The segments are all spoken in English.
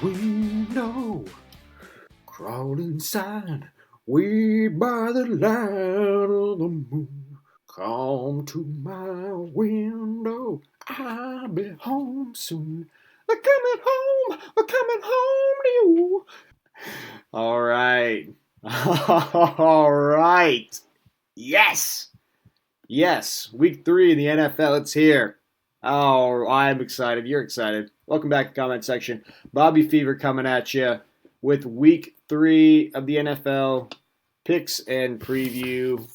window, crawl inside, wait by the light of the moon. Come to my window, I'll be home soon. I'm coming home, I'm coming home to you. All right. All right. Yes. Yes. Week 3 in the NFL. It's here. Oh, I'm excited. You're excited. Welcome back to the comment section. Bobby Fever coming at you with week 3 of the NFL picks and preview.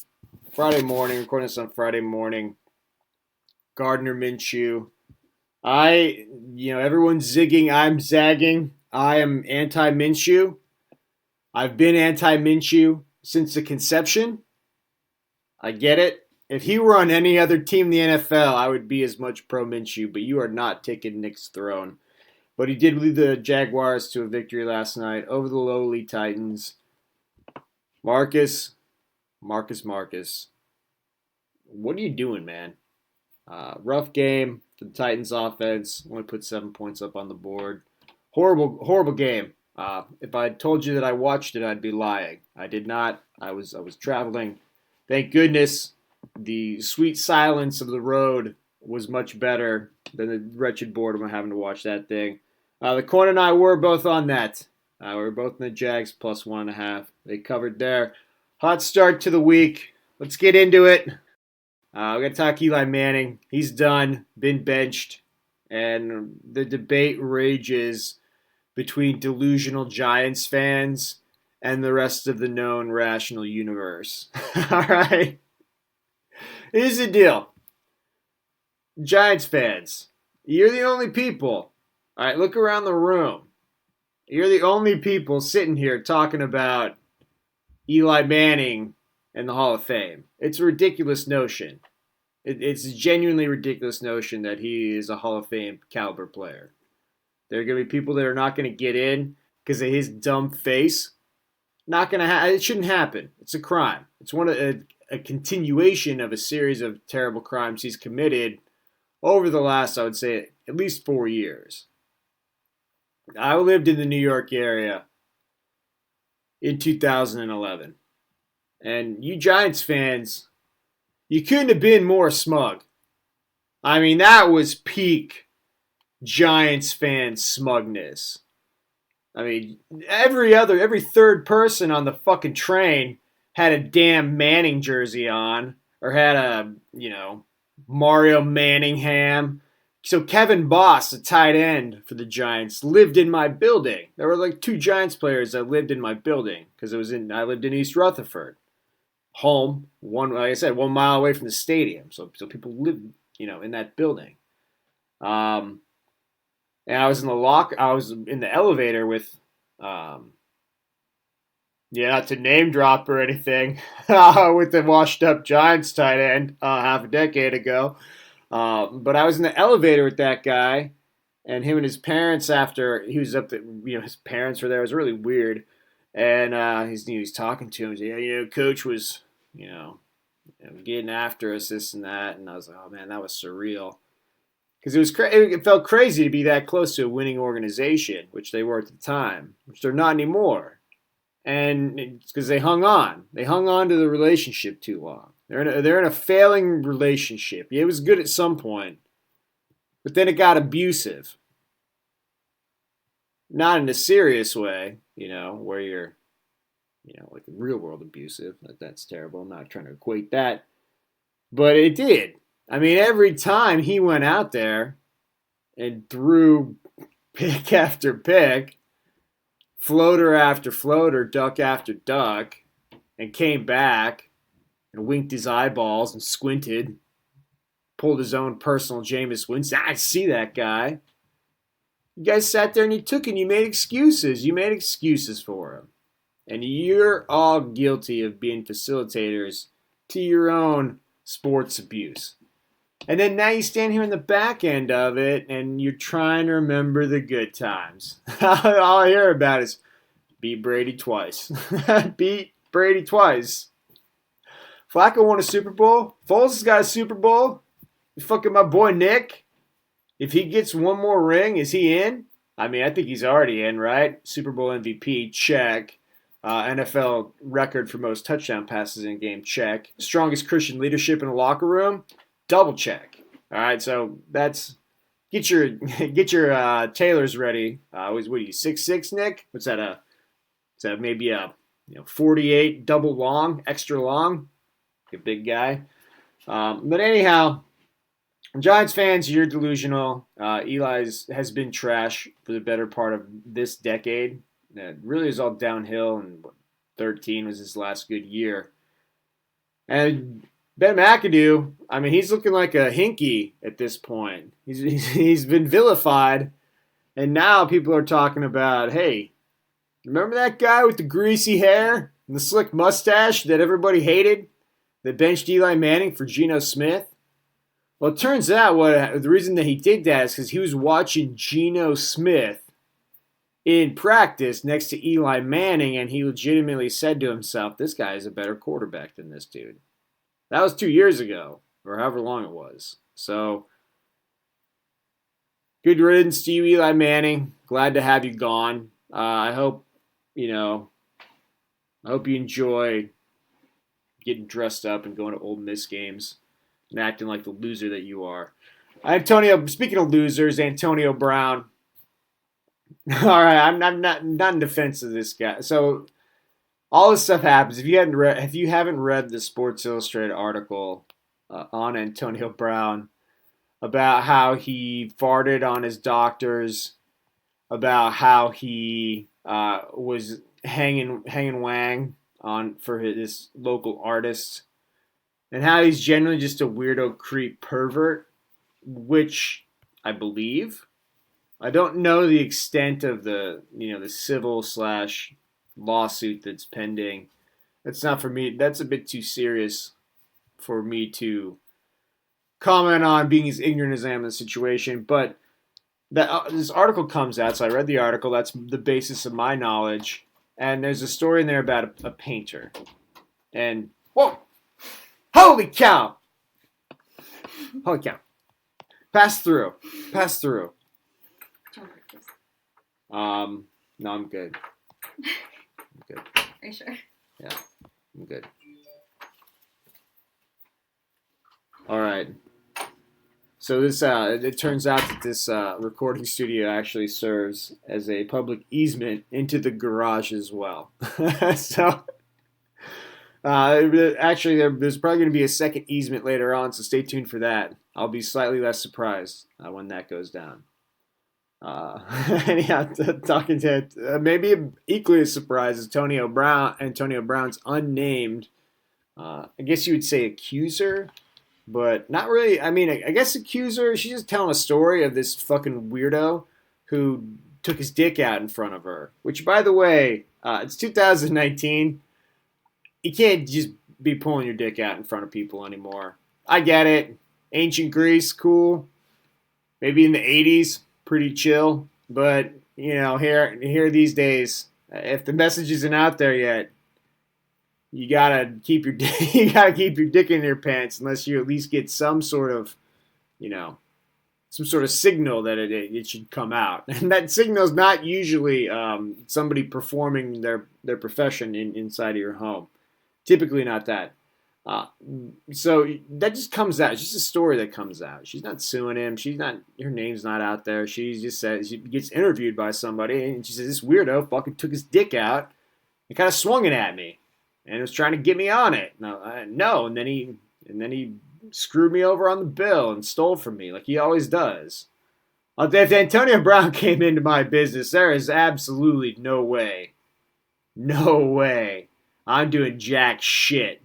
Friday morning. Recording this on Friday morning. Gardner Minshew. Everyone's zigging. I'm zagging. I am anti-Minshew. I've been anti-Minshew since the conception. I get it. If he were on any other team in the NFL, I would be as much pro-Minshew, but you are not taking Nick's throne. But he did lead the Jaguars to a victory last night over the lowly Titans. Marcus. What are you doing, man? Rough game for the Titans offense. Only put 7 points up on the board. Horrible game. If I told you that I watched it, I'd be lying. I did not. I was traveling. Thank goodness the sweet silence of the road was much better than the wretched boredom of having to watch that thing. The Corn and I were both on that. We were both in the Jags plus 1.5. They covered there. Hot start to the week. Let's get into it. We're going to talk Eli Manning. He's done, been benched, and the debate rages between delusional Giants fans and the rest of the known rational universe. All right? Here's the deal. Giants fans, you're the only people. All right, look around the room. You're the only people sitting here talking about Eli Manning and the Hall of Fame. It's a ridiculous notion. It's a genuinely ridiculous notion that he is a Hall of Fame caliber player. There are going to be people that are not going to get in because of his dumb face. Not going to it shouldn't happen. It's a crime. It's a continuation of a series of terrible crimes he's committed over the last, I would say, at least 4 years. I lived in the New York area in 2011. And you Giants fans, you couldn't have been more smug. I mean, that was peak Giants fan smugness. I mean, every third person on the fucking train had a damn Manning jersey on or had a, Mario Manningham. So Kevin Boss, the tight end for the Giants, lived in my building. There were like 2 Giants players that lived in my building because I lived in East Rutherford. Home, like I said, 1 mile away from the stadium. So people lived, in that building. And I was in the elevator with, not to name drop or anything, with the washed up Giants tight end half a decade ago. But I was in the elevator with that guy and him and his parents after he was up there, his parents were there. It was really weird. And he's talking to him. He's like, Coach was, getting after us, this and that. And I was like, oh man, that was surreal. Because it felt crazy to be that close to a winning organization, which they were at the time, which they're not anymore. And it's because they hung on. They hung on to the relationship too long. They're in a failing relationship. Yeah, it was good at some point, but then it got abusive. Not in a serious way, where you're, like real world abusive. That's terrible. I'm not trying to equate that. But it did. I mean, every time he went out there and threw pick after pick, floater after floater, duck after duck, and came back and winked his eyeballs and squinted, pulled his own personal Jameis Winston. I see that guy. You guys sat there and you made excuses. You made excuses for him. And you're all guilty of being facilitators to your own sports abuse. And then now you stand here in the back end of it and you're trying to remember the good times. All I hear about is beat Brady twice. Beat Brady twice. Flacco won a Super Bowl. Foles has got a Super Bowl. Fucking my boy Nick. If he gets one more ring, is he in? I mean, I think he's already in, right? Super Bowl MVP, check. NFL record for most touchdown passes in a game, check. Strongest Christian leadership in the locker room, double check. All right, so that's get your get your tailors ready. What are you 6'6", Nick? What's that? Is that maybe a 48 double long, extra long? A big guy. But anyhow, Giants fans, you're delusional. Eli's has been trash for the better part of this decade. It really is all downhill, and 13 was his last good year. And Ben McAdoo, I mean, he's looking like a hinky at this point. He's been vilified, and now people are talking about, hey, remember that guy with the greasy hair and the slick mustache that everybody hated that benched Eli Manning for Geno Smith? Well, it turns out the reason that he did that is because he was watching Geno Smith in practice next to Eli Manning, and he legitimately said to himself, this guy is a better quarterback than this dude. That was 2 years ago, or however long it was. So, good riddance to you, Eli Manning. Glad to have you gone. I hope you enjoy getting dressed up and going to Ole Miss games and acting like the loser that you are. Speaking of losers, Antonio Brown. All right, I'm not in defense of this guy. So all this stuff happens. If you haven't read the Sports Illustrated article on Antonio Brown about how he farted on his doctors, about how he was hanging wang on for his local artists, and how he's generally just a weirdo creep pervert, which I believe. I don't know the extent of the civil / lawsuit that's pending. That's not for me. That's a bit too serious for me to comment on, being as ignorant as I am in the situation. But this article comes out, so I read the article. That's the basis of my knowledge. And there's a story in there about a painter. And whoa, holy cow! Holy cow! Pass through. No, I'm good. Are you sure? Yeah, I'm good. All right. So this, it turns out that this recording studio actually serves as a public easement into the garage as well. So, actually, there's probably going to be a second easement later on, so stay tuned for that. I'll be slightly less surprised when that goes down. Anyhow, talking to maybe equally as surprised as Antonio Brown's unnamed, I guess you would say accuser, but not really. I mean, I guess accuser. She's just telling a story of this fucking weirdo who took his dick out in front of her. Which, by the way, it's 2019. You can't just be pulling your dick out in front of people anymore. I get it. Ancient Greece, cool. Maybe in the 80s. Pretty chill, but here these days, if the message isn't out there yet, you gotta keep your dick in your pants unless you at least get some sort of signal that it should come out, and that signal is not usually somebody performing their profession inside of your home. Typically not that. So that just comes out. It's just a story that comes out. She's not suing him. Her name's not out there. She just says, she gets interviewed by somebody, and she says, this weirdo fucking took his dick out and kind of swung it at me and was trying to get me on it. No, and then he screwed me over on the bill and stole from me like he always does. If Antonio Brown came into my business, there is absolutely no way I'm doing jack shit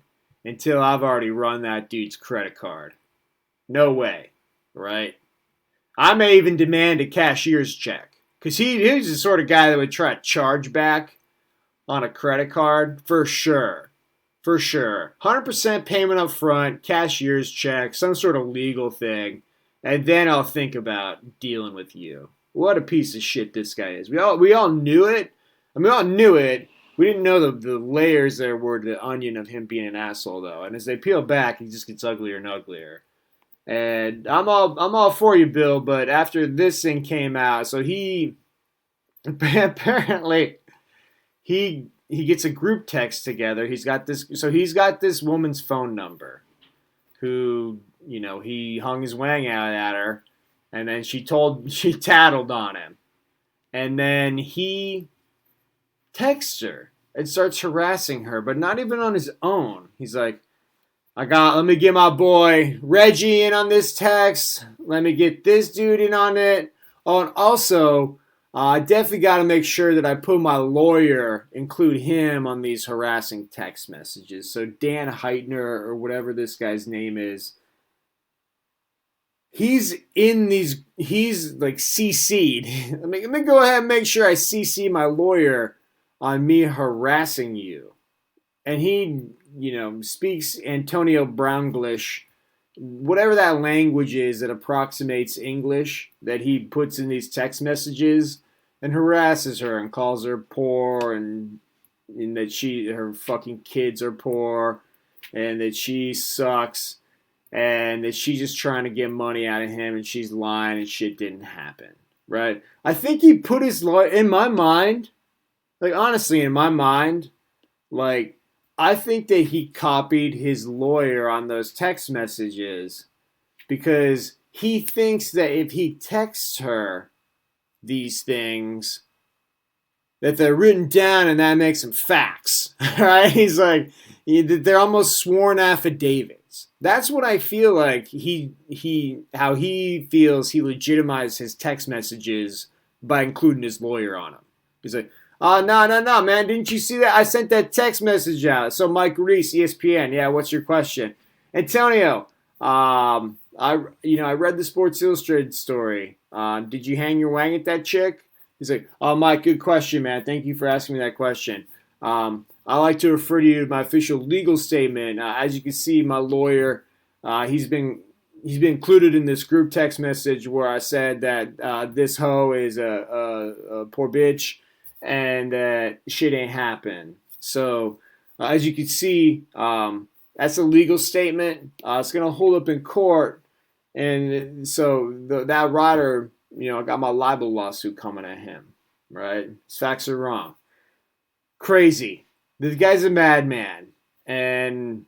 until I've already run that dude's credit card. No way, right? I may even demand a cashier's check. Because he's the sort of guy that would try to charge back on a credit card for sure. For sure. 100% payment up front, cashier's check, some sort of legal thing. And then I'll think about dealing with you. What a piece of shit this guy is. We all knew it. I mean, we all knew it. We didn't know the layers there were to the onion of him being an asshole, though. And as they peel back, he just gets uglier and uglier. And I'm all for you, Bill. But after this thing came out, so he Apparently, he gets a group text together. He's got this woman's phone number who, he hung his wang out at her, and then she tattled on him. And then he texts her and starts harassing her, but not even on his own. He's like, let me get my boy Reggie in on this text. Let me get this dude in on it. Oh, and also, I definitely got to make sure that I put my lawyer, include him on these harassing text messages. So Dan Heitner, or whatever this guy's name is, he's like CC'd. Let me go ahead and make sure I CC my lawyer on me harassing you. And he, speaks Antonio Brownglish, whatever that language is that approximates English, that he puts in these text messages, and harasses her and calls her poor, and that her fucking kids are poor, and that she sucks, and that she's just trying to get money out of him, and she's lying, and shit didn't happen, right? I think he put his lawyer, in my mind, like honestly, in my mind, like I think that he copied his lawyer on those text messages because he thinks that if he texts her these things, that they're written down and that makes them facts, right? He's like, they're almost sworn affidavits. That's what I feel like how he feels he legitimized his text messages by including his lawyer on them. He's like, no, man. Didn't you see that? I sent that text message out. So Mike Reese, ESPN. Yeah, what's your question? Antonio, I read the Sports Illustrated story. Did you hang your wang at that chick? He's like, oh, Mike, good question, man. Thank you for asking me that question. I like to refer to you to my official legal statement. As you can see, my lawyer, he's been included in this group text message where I said that this hoe is a poor bitch and that shit ain't happen. So, as you can see, that's a legal statement. It's going to hold up in court. And so that writer, I got my libel lawsuit coming at him, right? His facts are wrong. Crazy. The guy's a madman. And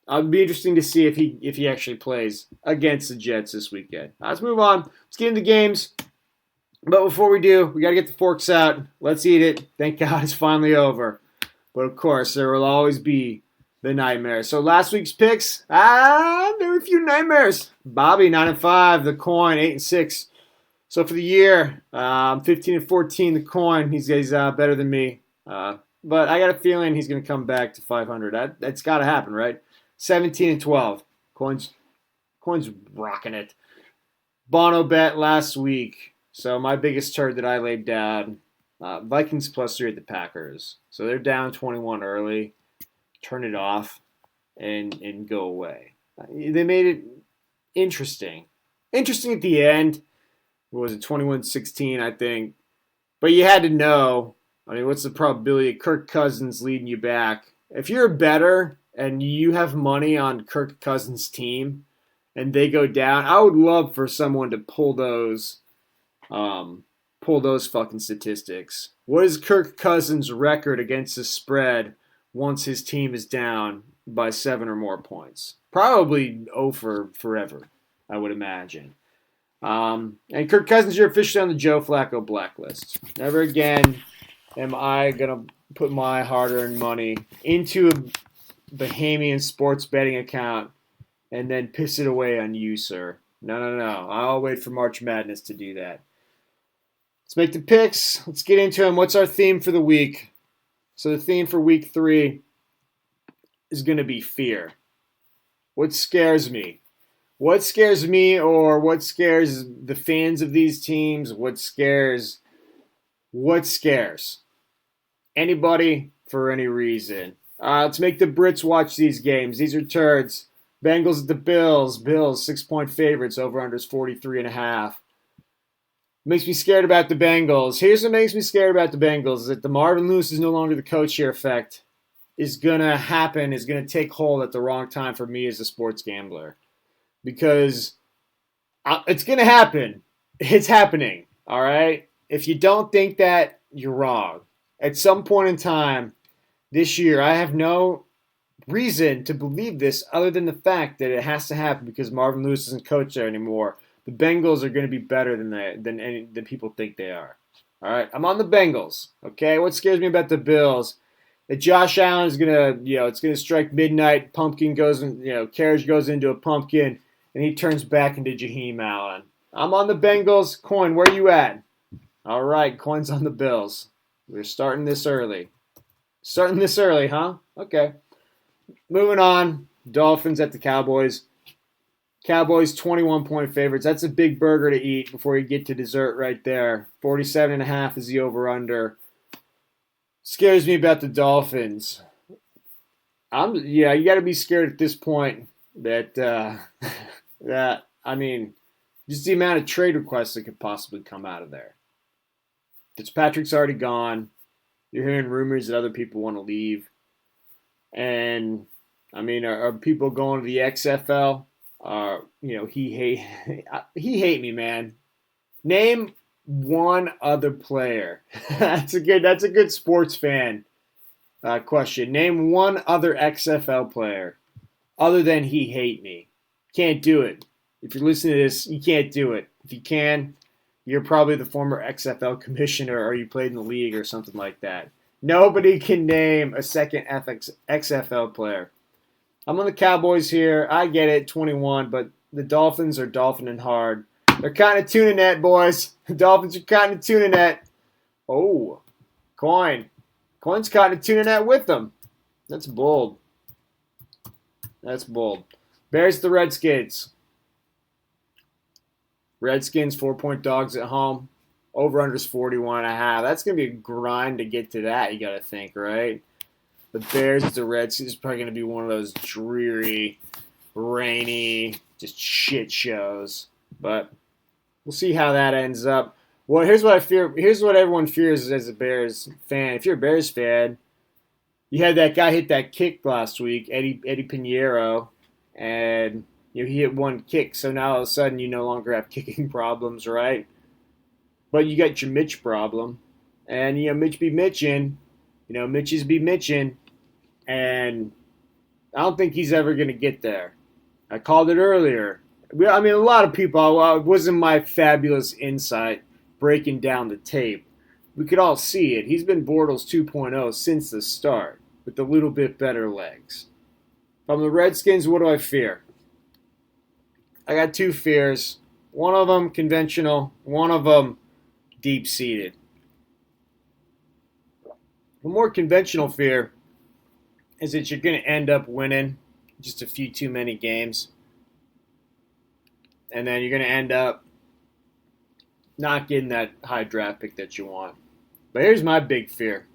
it'll be interesting to see if he actually plays against the Jets this weekend. Let's move on. Let's get into games. But before we do, we got to get the forks out. Let's eat it. Thank God it's finally over. But of course, there will always be the nightmares. So last week's picks, there were a few nightmares. Bobby, 9-5. The Coin, 8-6. So for the year, 15-14. The Coin, he's better than me. But I got a feeling he's going to come back to 500. That's got to happen, right? 17-12. Coin's rocking it. Bono bet last week. So my biggest turd that I laid down, Vikings +3 at the Packers. So they're down 21 early. Turn it off and go away. They made it interesting. Interesting at the end. What was it, 21-16, I think. But you had to know, what's the probability of Kirk Cousins leading you back? If you're a bettor and you have money on Kirk Cousins' team and they go down, I would love for someone to pull those fucking statistics. What is Kirk Cousins' record against the spread once his team is down by 7 or more points? Probably 0 for forever, I would imagine. And Kirk Cousins, you're officially on the Joe Flacco blacklist. Never again am I going to put my hard-earned money into a Bahamian sports betting account and then piss it away on you, sir. No. I'll wait for March Madness to do that. Let's make the picks. Let's get into them. What's our theme for the week? So the theme for week 3 is going to be fear. What scares me? What scares me, or what scares the fans of these teams? What scares? Anybody for any reason. Let's make the Brits watch these games. These are turds. Bengals at the Bills. Bills 6-point favorites. Over under is 43.5. Makes me scared about the Bengals. Here's what makes me scared about the Bengals: is that the Marvin Lewis is no longer the coach here effect is going to take hold at the wrong time for me as a sports gambler. Because it's going to happen. It's happening, all right? If you don't think that, you're wrong. At some point in time this year, I have no reason to believe this other than the fact that it has to happen because Marvin Lewis isn't coach there anymore. The Bengals are going to be better than people think they are. All right, I'm on the Bengals. Okay, what scares me about the Bills? That Josh Allen is gonna, it's gonna strike midnight. Pumpkin goes, carriage goes into a pumpkin, and he turns back into Jaheim Allen. I'm on the Bengals. Coin, where you at? All right, coin's on the Bills. We're starting this early. Starting this early, huh? Okay. Moving on. Dolphins at the Cowboys. Cowboys 21-point favorites. That's a big burger to eat before you get to dessert right there. 47.5 is the over-under. Scares me about the Dolphins. You got to be scared at this point that just the amount of trade requests that could possibly come out of there. Fitzpatrick's already gone. You're hearing rumors that other people want to leave. And, are people going to the XFL? He hate me, man. Name one other player. That's a good sports fan question. Name one other XFL player other than he hate me. Can't do it. If you're listening to this, you can't do it. If you can, you're probably the former XFL commissioner or you played in the league or something like that. Nobody can name a second XFL player. I'm on the Cowboys here. I get it, 21, but the Dolphins are dolphining hard. They're kind of tuning net, boys. The Dolphins are kind of tuning net. Oh, Coin. Coin's kind of tuning net with them. That's bold. That's bold. Bears at the Redskins. Redskins 4-point dogs at home. Over-under's 41.5. That's going to be a grind to get to that, you got to think, right? The Bears at the Redskins is probably going to be one of those dreary, rainy, just shit shows. But we'll see how that ends up. Well, here's what I fear. Here's what everyone fears as a Bears fan. If you're a Bears fan, you had that guy hit that kick last week, Eddie Pinheiro, and he hit one kick. So now all of a sudden you no longer have kicking problems, right? But you got your Mitch problem, and Mitch be Mitchin'. Mitches be Mitchin', and I don't think he's ever going to get there. I called it earlier. A lot of people, it wasn't my fabulous insight breaking down the tape. We could all see it. He's been Bortles 2.0 since the start, with a little bit better legs. From the Redskins, what do I fear? I got two fears. One of them conventional, one of them deep-seated. The more conventional fear is that you're going to end up winning just a few too many games. And then you're going to end up not getting that high draft pick that you want. But here's my big fear.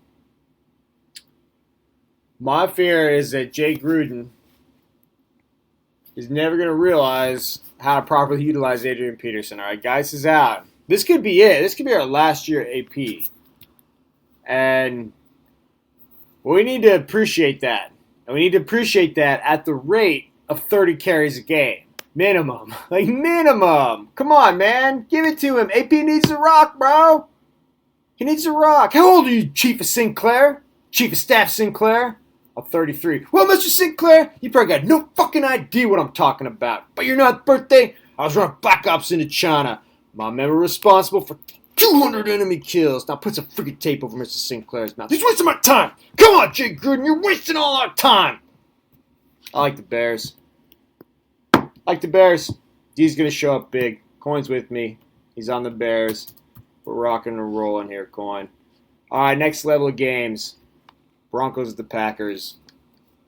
My fear is that Jay Gruden is never going to realize how to properly utilize Adrian Peterson. All right, Geis is out. This could be it. This could be our last year at AP. And we need to appreciate that. And we need to appreciate that at the rate of 30 carries a game. Minimum. Minimum. Come on, man. Give it to him. AP needs to rock, bro. He needs to rock. How old are you, Chief of Sinclair? Chief of Staff Sinclair? I'm 33. Well, Mr. Sinclair, you probably got no fucking idea what I'm talking about. But your 9th birthday, I was running Black Ops into China. My member responsible for 200 enemy kills. Now put some freaking tape over Mr. Sinclair's mouth. He's wasting my time. Come on, Jay Gruden. You're wasting all our time. I like the Bears. D's going to show up big. Coin's with me. He's on the Bears. We're rocking and rolling here, Coin. All right, next level of games. Broncos at the Packers.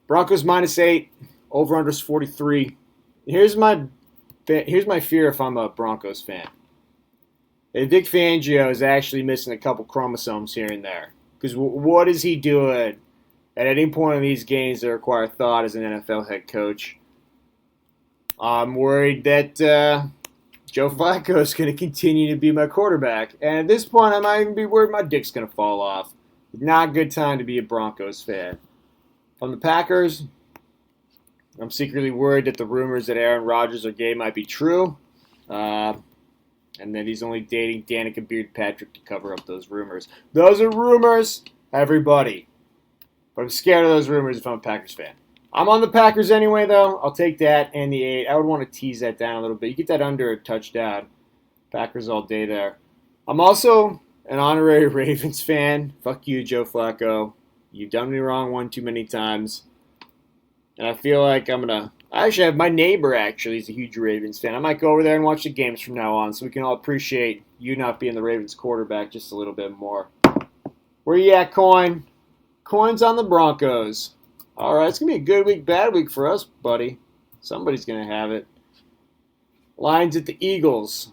Broncos -8. Over-under's 43. Here's my fear if I'm a Broncos fan. Vic Fangio is actually missing a couple chromosomes here and there. Because what is he doing at any point in these games that require thought as an NFL head coach? I'm worried that Joe Flacco is going to continue to be my quarterback. And at this point, I might even be worried my dick's going to fall off. Not a good time to be a Broncos fan. From the Packers, I'm secretly worried that the rumors that Aaron Rodgers are gay might be true. and that he's only dating Danica Beard Patrick to cover up those rumors. Those are rumors, everybody. But I'm scared of those rumors if I'm a Packers fan. I'm on the Packers anyway, though. I'll take that and the 8. I would want to tease that down a little bit. You get that under a touchdown. Packers all day there. I'm also an honorary Ravens fan. Fuck you, Joe Flacco. You've done me wrong one too many times. And I feel like I'm going to... I actually have my neighbor, actually. He's a huge Ravens fan. I might go over there and watch the games from now on so we can all appreciate you not being the Ravens quarterback just a little bit more. Where you at, Coin? Coin's on the Broncos. All right, it's going to be a good week, bad week for us, buddy. Somebody's going to have it. Lions at the Eagles.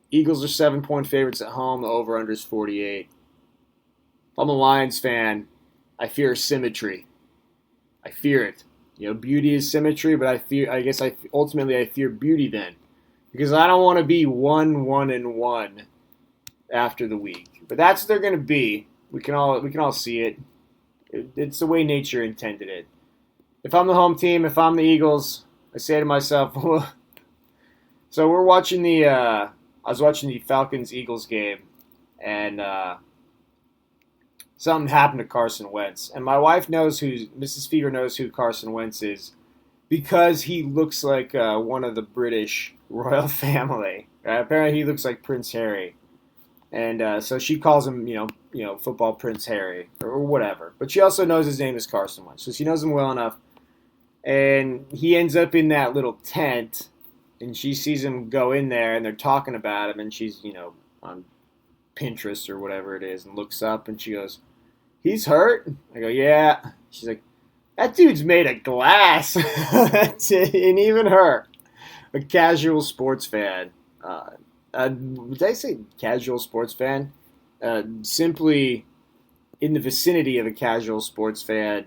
Eagles are 7-point favorites at home. The over-under is 48. If I'm a Lions fan, I fear symmetry. I fear it. Beauty is symmetry, but I ultimately I fear beauty then. Because I don't want to be 1-1-1 after the week. But that's what they're going to be. We can all see it. It's the way nature intended it. If I'm the home team, if I'm the Eagles, I say to myself, so we're watching I was watching the Falcons-Eagles game, and something happened to Carson Wentz. And my wife Mrs. Fever knows who Carson Wentz is because he looks like one of the British royal family. Apparently he looks like Prince Harry. And so she calls him, football Prince Harry or whatever. But she also knows his name is Carson Wentz. So she knows him well enough. And he ends up in that little tent, and she sees him go in there, and they're talking about him, and she's, on Pinterest or whatever it is, and looks up, and she goes, "He's hurt?" I go, "Yeah." She's like, "That dude's made of glass." And even her, a casual sports fan, did I say casual sports fan? Simply in the vicinity of a casual sports fan,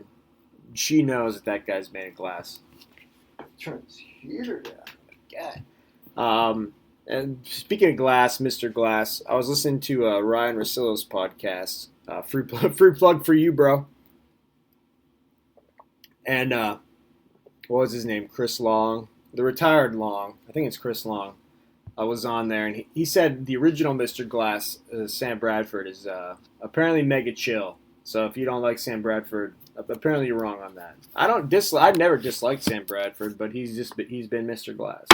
she knows that guy's made of glass. Turn this heater down. God. And speaking of glass, Mr. Glass, I was listening to Ryan Russillo's podcast. Free plug for you, bro. And what was his name? Chris Long. The retired Long. I think it's Chris Long. I was on there, and he said the original Mr. Glass, Sam Bradford, is apparently mega chill. So if you don't like Sam Bradford, apparently you're wrong on that. I've never disliked Sam Bradford, but he's been Mr. Glass.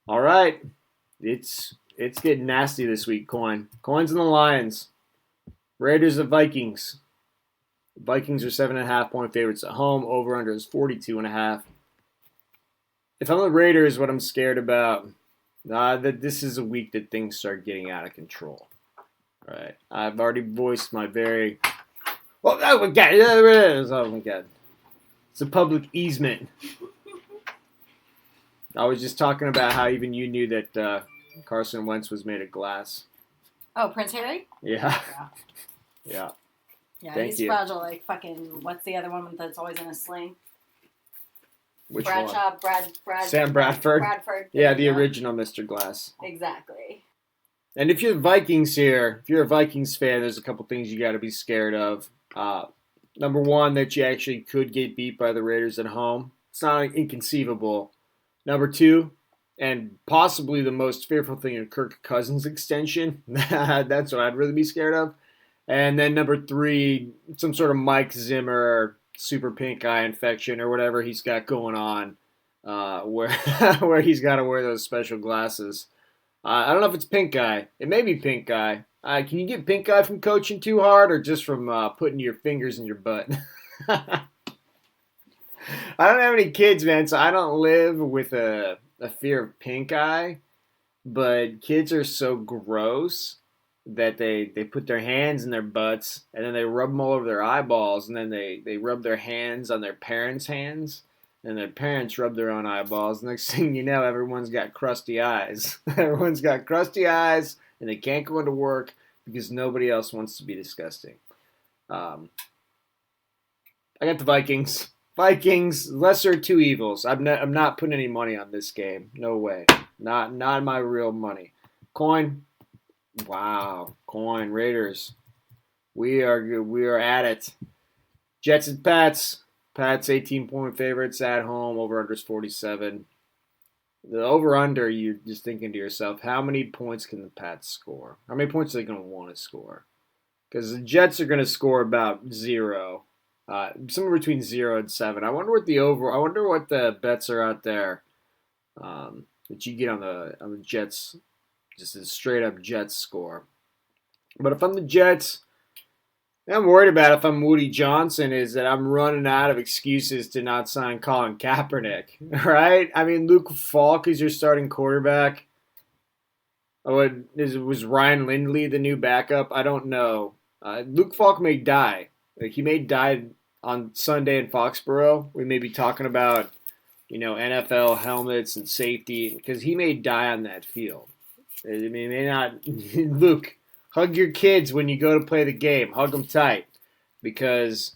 All right, it's getting nasty this week. Coins and the Lions, Raiders and Vikings. Vikings are 7.5-point favorites at home. Over under is 42.5. If I'm the Raiders, what I'm scared about, that this is a week that things start getting out of control. All right, I've already voiced my very. Oh my God! Oh my God! It's a public easement. I was just talking about how even you knew that Carson Wentz was made of glass. Oh, Prince Harry? Yeah. Yeah. Yeah, Thank he's you. fragile like fucking, what's the other one that's always in a sling? Which Bradshaw, one? Sam Bradford? Bradford. Yeah, the original Mr. Glass. Exactly. And if you're the Vikings here, if you're a Vikings fan, there's a couple things you got to be scared of. Number one, that you actually could get beat by the Raiders at home. It's not inconceivable. Number two, and possibly the most fearful thing, a Kirk Cousins extension. That's what I'd really be scared of. And then number three, some sort of Mike Zimmer super pink eye infection or whatever he's got going on, where he's got to wear those special glasses. I don't know if it's pink eye. It may be pink eye. Can you get pink eye from coaching too hard or just from putting your fingers in your butt? I don't have any kids, man, so I don't live with a fear of pink eye. But kids are so gross that they put their hands in their butts and then they rub them all over their eyeballs and then they rub their hands on their parents' hands and their parents rub their own eyeballs. Next thing you know, everyone's got crusty eyes. Everyone's got crusty eyes and they can't go into work because nobody else wants to be disgusting. I got the Vikings. Vikings, lesser of two evils. I'm not putting any money on this game. No way. Not my real money. Coin. Wow. Coin. Raiders. We are at it. Jets and Pats. Pats 18-point favorites at home. Over under 47. The over-under, you're just thinking to yourself, how many points can the Pats score? How many points are they going to want to score? Because the Jets are going to score about zero, somewhere between 0 and 7. I wonder what the bets are out there that you get on the Jets, just a straight up Jets score. But if I'm the Jets, I'm worried about if I'm Woody Johnson is that I'm running out of excuses to not sign Colin Kaepernick, right? I mean, Luke Falk is your starting quarterback. Was Ryan Lindley the new backup? I don't know. Luke Falk may die. Like he may die on Sunday in Foxborough. We may be talking about NFL helmets and safety because he may die on that field. I mean, he may not. Luke, hug your kids when you go to play the game. Hug them tight because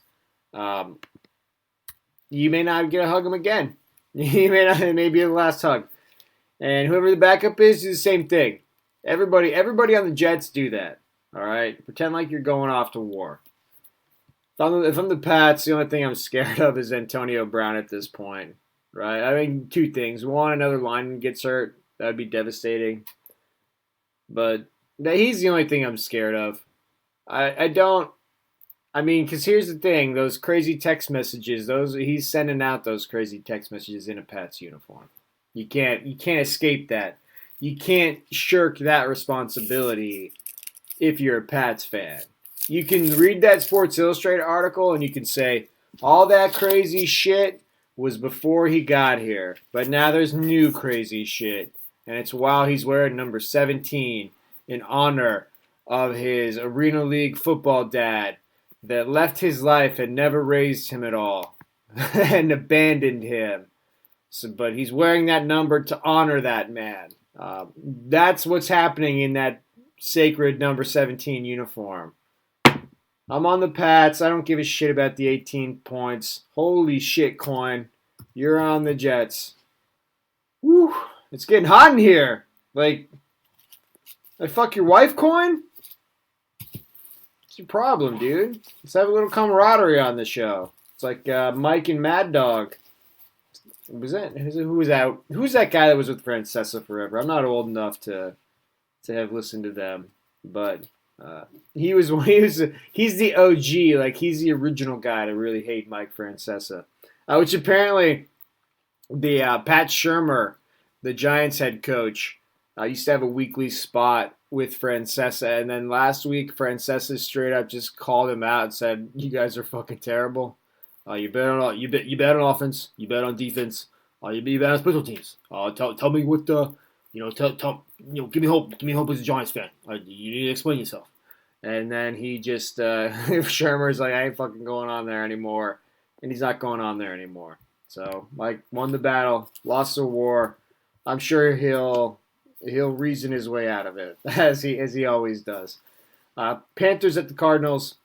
you may not get to hug them again. You may not. It may be the last hug. And whoever the backup is, do the same thing. Everybody on the Jets do that. All right, pretend like you're going off to war. If I'm the Pats, the only thing I'm scared of is Antonio Brown at this point, right? I mean, two things. One, another lineman gets hurt. That would be devastating. But he's the only thing I'm scared of. I don't. I mean, because here's the thing: those crazy text messages. He's sending out those crazy text messages in a Pats uniform. You can't escape that. You can't shirk that responsibility if you're a Pats fan. You can read that Sports Illustrated article and you can say, all that crazy shit was before he got here. But now there's new crazy shit. And it's while he's wearing number 17 in honor of his Arena League football dad that left his life and never raised him at all and abandoned him. But he's wearing that number to honor that man. That's what's happening in that sacred number 17 uniform. I'm on the Pats. I don't give a shit about the 18 points. Holy shit, coin. You're on the Jets. Woo. It's getting hot in here. Like fuck your wife, coin? What's your problem, dude? Let's have a little camaraderie on the show. It's like Mike and Mad Dog. Who was that guy that was with Francesa forever? I'm not old enough to have listened to them, but he's the OG, like he's the original guy to really hate Mike Francesa, which apparently the Pat Shermer, the Giants head coach, used to have a weekly spot with Francesa, and then last week Francesa straight up just called him out and said, "You guys are fucking terrible. You bet on offense. You bet on defense. You bet on special teams. Tell me what give me hope. Give me hope as a Giants fan. You need to explain yourself." And then he just Shermer's like, "I ain't fucking going on there anymore," and he's not going on there anymore. So Mike won the battle, lost the war. I'm sure he'll reason his way out of it as he always does. Panthers at the Cardinals.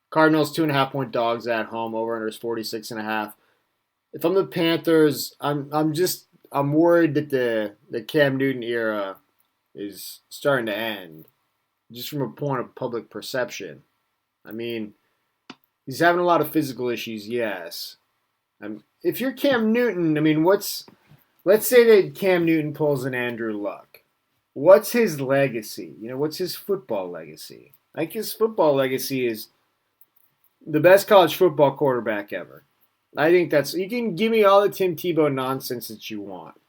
Cardinals 2.5-point dogs at home. Over under is 46.5. If I'm the Panthers, I'm worried that the Cam Newton era is starting to end, just from a point of public perception. I mean, he's having a lot of physical issues, yes. If you're Cam Newton, I mean, let's say that Cam Newton pulls an Andrew Luck. What's his legacy? What's his football legacy? I think his football legacy is the best college football quarterback ever. I think you can give me all the Tim Tebow nonsense that you want.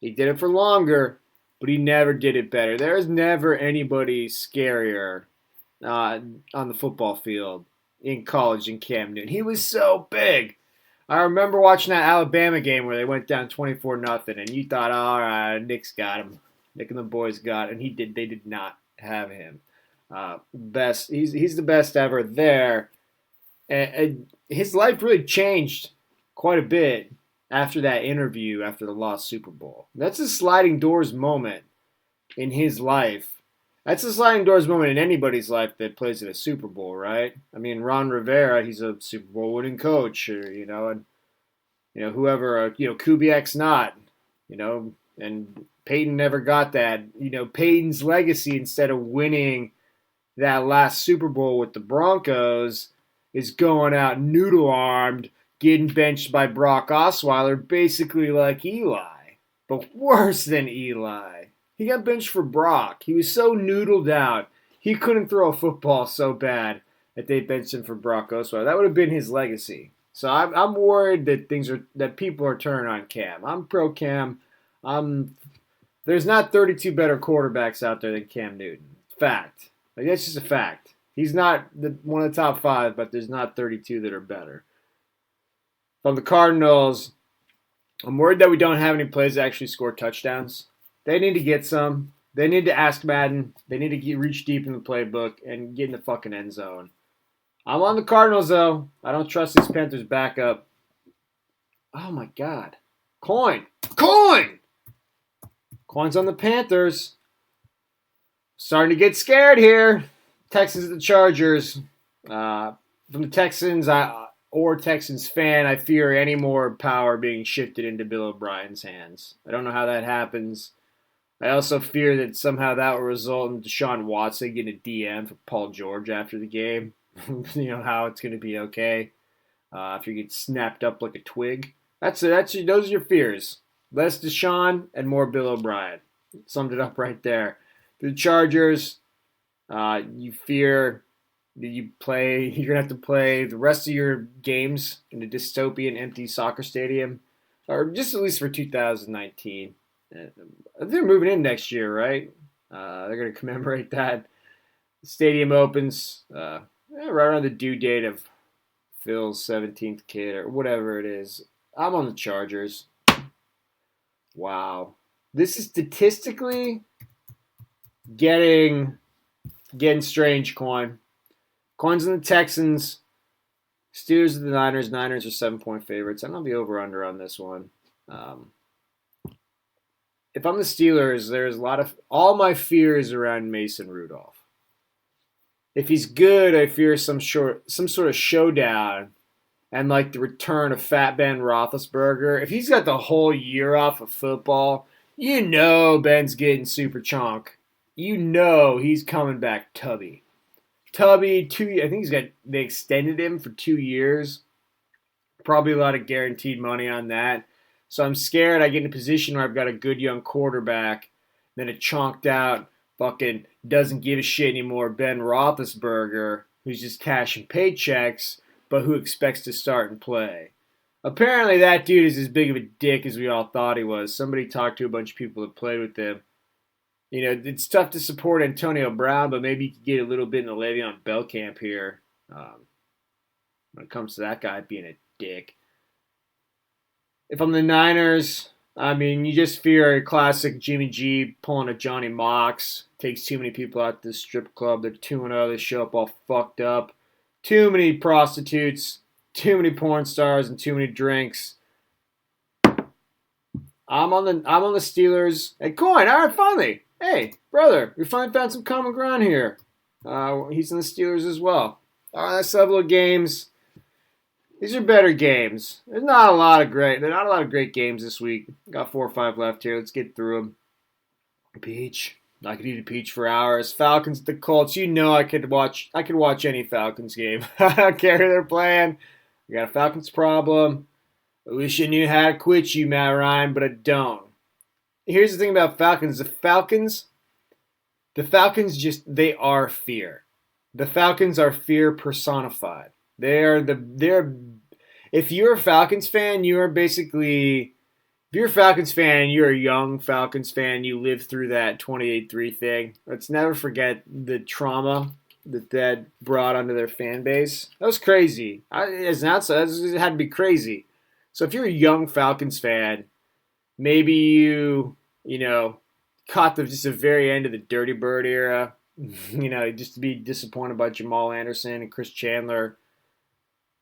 He did it for longer, but he never did it better. There's never anybody scarier on the football field in college than Cam Newton. He was so big. I remember watching that Alabama game where they went down 24-0, and you thought, all right, Nick's got him. Nick and the boys got him. They did not have him. Best. He's the best ever there. And his life really changed quite a bit after that interview after the lost Super Bowl. That's a sliding doors moment in his life. That's a sliding doors moment in anybody's life that plays at a Super Bowl, right? I mean, Ron Rivera, he's a Super Bowl winning coach, and whoever, Kubiak's not, and Peyton never got that. Peyton's legacy, instead of winning that last Super Bowl with the Broncos, is going out noodle-armed getting benched by Brock Osweiler, basically like Eli, but worse than Eli. He got benched for Brock. He was so noodled out. He couldn't throw a football so bad that they benched him for Brock Osweiler. That would have been his legacy. So I'm worried that people are turning on Cam. I'm pro Cam. There's not 32 better quarterbacks out there than Cam Newton. Fact. Like, that's just a fact. He's not one of the top 5, but there's not 32 that are better. From the Cardinals, I'm worried that we don't have any plays that actually score touchdowns. They need to get some. They need to ask Madden. They need to reach deep in the playbook and get in the fucking end zone. I'm on the Cardinals, though. I don't trust this Panthers backup. Oh, my God. Coin! Coin's on the Panthers. Starting to get scared here. Texans at the Chargers. From the Texans or Texans fan, I fear any more power being shifted into Bill O'Brien's hands. I don't know how that happens. I also fear that somehow that will result in Deshaun Watson getting a DM for Paul George after the game. You know how it's going to be okay after you get snapped up like a twig. Those are your fears. Less Deshaun and more Bill O'Brien. Summed it up right there. The Chargers, you fear that you're going to have to play the rest of your games in a dystopian empty soccer stadium, or just at least for 2019. They're moving in next year, right? They're going to commemorate that. The stadium opens right around the due date of Phil's 17th kid or whatever it is. I'm on the Chargers. Wow. This is statistically getting strange, Coin. Coin's in the Texans. Steelers of the Niners. Niners are 7-point favorites. I'm going to be over-under on this one. If I'm the Steelers, there's all my fears around Mason Rudolph. If he's good, I fear some sort of showdown and like the return of Fat Ben Roethlisberger. If he's got the whole year off of football, you know Ben's getting super chonk. You know he's coming back tubby. I think they extended him for 2 years. Probably a lot of guaranteed money on that. So I'm scared I get in a position where I've got a good young quarterback, then a chonked out, fucking doesn't give a shit anymore Ben Roethlisberger, who's just cashing paychecks, but who expects to start and play. Apparently that dude is as big of a dick as we all thought he was. Somebody talked to a bunch of people that played with him. You know, it's tough to support Antonio Brown, but maybe you could get a little bit in the Le'Veon Bell camp here when it comes to that guy being a dick. If I'm the Niners, I mean, you just fear a classic Jimmy G pulling a Johnny Mox. Takes too many people out to the strip club. They're 2-0. They show up all fucked up. Too many prostitutes, too many porn stars, and too many drinks. I'm on the Steelers. Hey, Coin, all right, finally. Hey, brother, we finally found some common ground here. He's in the Steelers as well. All right, let's have a little games. These are better games. There's not a lot of great games this week. Got 4 or 5 left here. Let's get through them. Peach. I could eat a peach for hours. Falcons at the Colts. You know I could watch any Falcons game. I don't care who they're playing. I got a Falcons problem. I wish I knew how to quit you, Matt Ryan, but I don't. Here's the thing about Falcons. The Falcons they are fear. The Falcons are fear personified. If you're a Falcons fan, you're a Falcons fan, you're a young Falcons fan, you lived through that 28-3 thing. Let's never forget the trauma that brought onto their fan base. That was crazy. As an outsider, it had to be crazy. So if you're a young Falcons fan, maybe you caught just the very end of the Dirty Bird era, just to be disappointed by Jamal Anderson and Chris Chandler.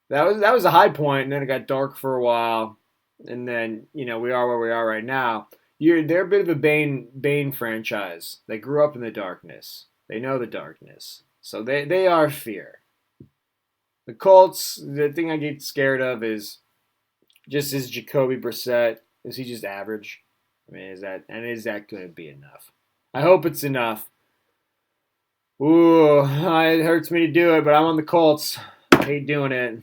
That was a high point, and then it got dark for a while, and then we are where we are right now. They're a bit of a Bane franchise. They grew up in the darkness. They know the darkness, so they are fear. The Colts. The thing I get scared of is Jacoby Brissett. Is he just average? I mean, is that going to be enough? I hope it's enough. Ooh, it hurts me to do it, but I'm on the Colts. I hate doing it.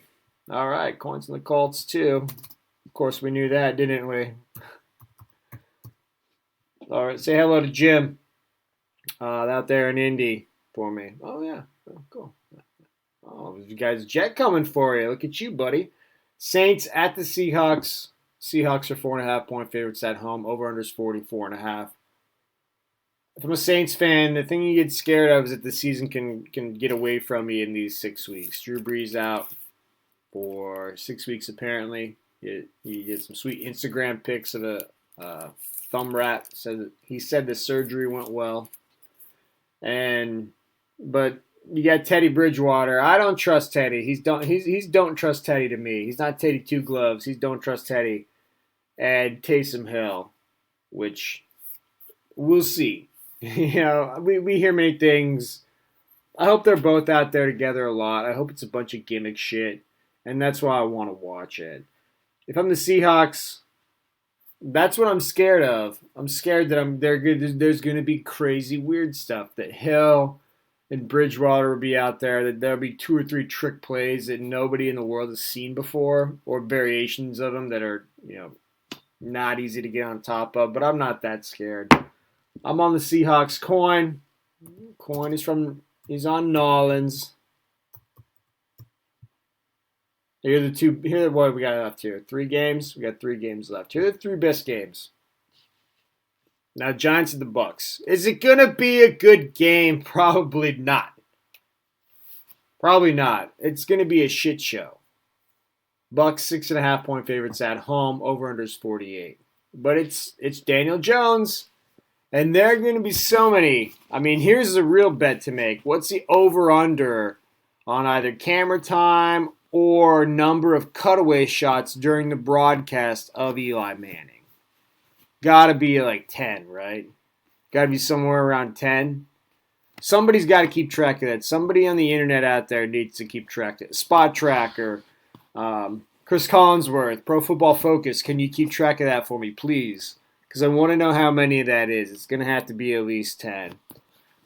All right, coins on the Colts too. Of course, we knew that, didn't we? All right, say hello to Jim out there in Indy for me. Oh yeah, oh, cool. Oh, you guys, jet coming for you. Look at you, buddy. Saints at the Seahawks. Seahawks are 4.5 point favorites at home. Over under is 44.5. If I'm a Saints fan, the thing you get scared of is that the season can get away from you in these 6 weeks. Drew Brees out for 6 weeks apparently. He did some sweet Instagram pics of a thumb wrap. He said the surgery went well, but you got Teddy Bridgewater. I don't trust Teddy. He's don't trust Teddy to me. He's not Teddy Two Gloves. He's don't trust Teddy. And Taysom Hill, which we'll see. We hear many things. I hope they're both out there together a lot. I hope it's a bunch of gimmick shit, and that's why I want to watch it. If I'm the Seahawks, that's what I'm scared of. I'm scared that there's going to be crazy weird stuff, that Hill and Bridgewater will be out there, that there'll be 2 or 3 trick plays that nobody in the world has seen before, or variations of them that are not easy to get on top of. But I'm not that scared. I'm on the Seahawks coin. Coin he's on Nolans. Here are what we got left here. 3 games. We got 3 games left. Here are the 3 best games. Now, Giants and the Bucs. Is it gonna be a good game? Probably not. Probably not. It's gonna be a shit show. Bucs 6.5 point favorites at home. Over under is 48. But it's Daniel Jones. And there are going to be so many. I mean, here's a real bet to make. What's the over-under on either camera time or number of cutaway shots during the broadcast of Eli Manning? Gotta be like 10, right? Gotta be somewhere around 10. Somebody's got to keep track of that. Somebody on the internet out there needs to keep track of it. Spot Tracker, Chris Collinsworth, Pro Football Focus. Can you keep track of that for me, please? Because I want to know how many of that is. It's going to have to be at least 10.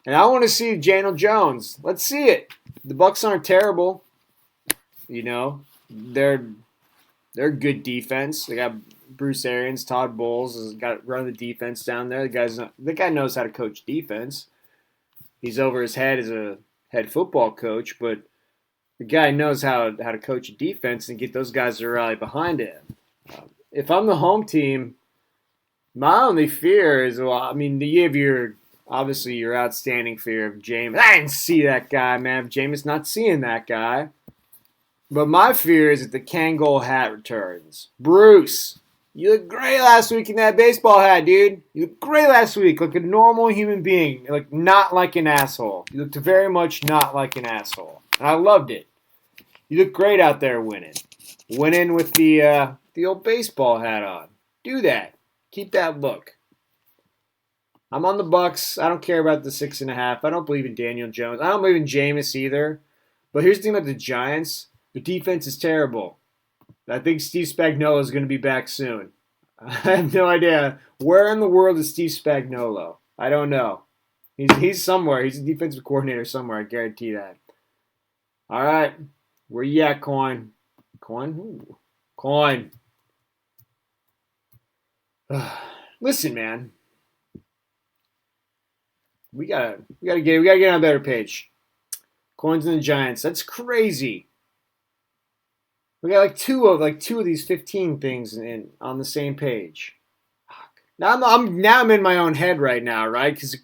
And I want to see Daniel Jones. Let's see it. The Bucs aren't terrible. They're good defense. They got Bruce Arians, Todd Bowles has got run the defense down there. The guy knows how to coach defense. He's over his head as a head football coach, but the guy knows how to coach a defense and get those guys to rally behind him. If I'm the home team, my only fear is, you have your outstanding fear of Jameis. I didn't see that guy, man. Jameis not seeing that guy. But my fear is that the Kangol hat returns. Bruce, you look great last week in that baseball hat, dude. You looked great last week, like a normal human being. You looked not like an asshole. You looked very much not like an asshole. And I loved it. You look great out there winning. Winning with the old baseball hat on. Do that. Keep that look. I'm on the Bucs. I don't care about the 6.5. I don't believe in Daniel Jones. I don't believe in Jameis either. But here's the thing about the Giants. The defense is terrible. I think Steve Spagnuolo is going to be back soon. I have no idea. Where in the world is Steve Spagnuolo? I don't know. He's somewhere. He's a defensive coordinator somewhere. I guarantee that. All right. Where you at, Coin? Coin? Ooh. Coin. Listen, man. We gotta get on a better page. Coins and the Giants. That's crazy. We got like two of these 15 things on the same page. Now I'm in my own head right now, right? Because the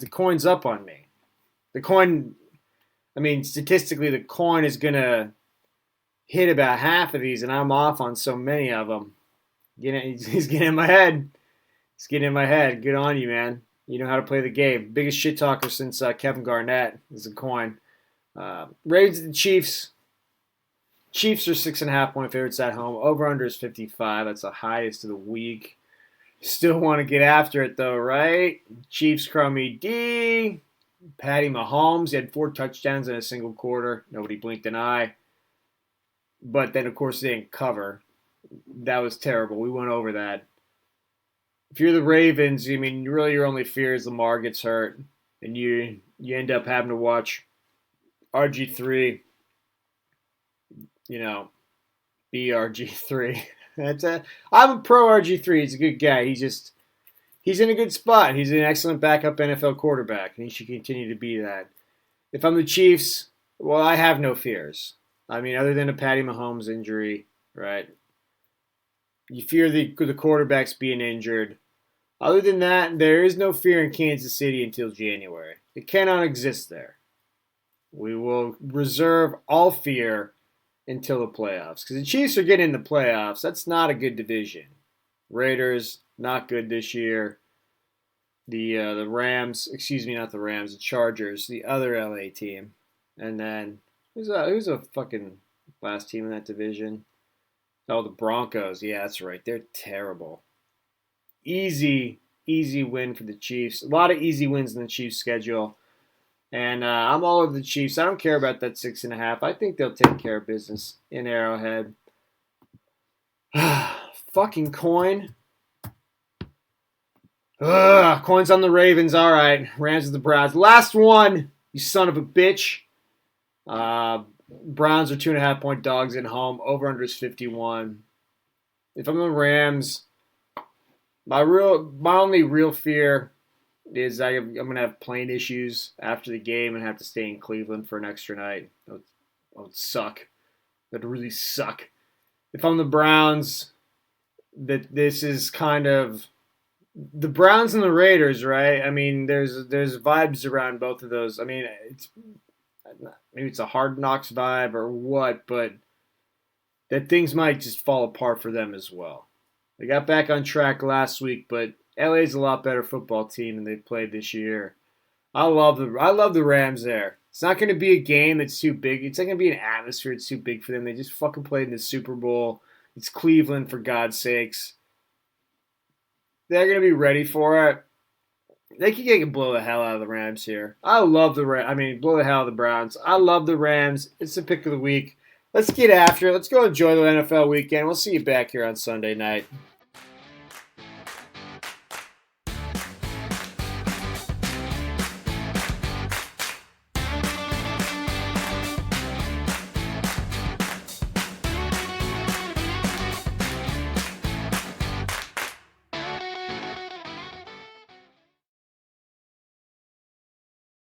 coin's up on me. The coin. I mean, statistically, the coin is gonna hit about half of these, and I'm off on so many of them. He's getting in my head. He's getting in my head. Good on you, man. You know how to play the game. Biggest shit talker since Kevin Garnett is a coin. Ravens and Chiefs. Chiefs are 6.5 point favorites at home. Over under is 55. That's the highest of the week. Still want to get after it though, right? Chiefs crummy D. Patty Mahomes. He had 4 touchdowns in a single quarter. Nobody blinked an eye. But then of course they didn't cover. That was terrible. We went over that. If you're the Ravens, I mean, really your only fear is Lamar gets hurt, and you end up having to watch RG3, BRG3. I'm a pro RG3. He's a good guy. He's in a good spot. He's an excellent backup NFL quarterback, and he should continue to be that. If I'm the Chiefs, well, I have no fears. I mean, other than a Patty Mahomes injury, right? You fear the quarterbacks being injured. Other than that, there is no fear in Kansas City until January. It cannot exist there. We will reserve all fear until the playoffs. Because the Chiefs are getting in the playoffs. That's not a good division. Raiders, not good this year. The Rams, excuse me, not the Rams, the Chargers, the other LA team. And then, who's a fucking last team in that division? Oh, the Broncos. Yeah, that's right. They're terrible. Easy win for the Chiefs. A lot of easy wins in the Chiefs' schedule. And I'm all over the Chiefs. I don't care about that 6.5. I think they'll take care of business in Arrowhead. Fucking coin. Coin's on the Ravens. All right. Rams of the Browns. Last one, you son of a bitch. Browns are 2.5-point dogs at home. Over-under is 51. If I'm the Rams, my only real fear is I'm going to have plane issues after the game and have to stay in Cleveland for an extra night. That would suck. That would really suck. If I'm the Browns, this is kind of the Browns and the Raiders, right? I mean, there's vibes around both of those. I mean, maybe it's a Hard Knocks vibe or what, but that things might just fall apart for them as well. They got back on track last week, but LA's a lot better football team than they've played this year. I love the Rams there. It's not going to be a game that's too big. It's not going to be an atmosphere that's too big for them. They just fucking played in the Super Bowl. It's Cleveland, for God's sakes. They're going to be ready for it. They can blow the hell out of the Rams here. I love the Rams. I mean, blow the hell out of the Browns. I love the Rams. It's the pick of the week. Let's get after it. Let's go enjoy the NFL weekend. We'll see you back here on Sunday night.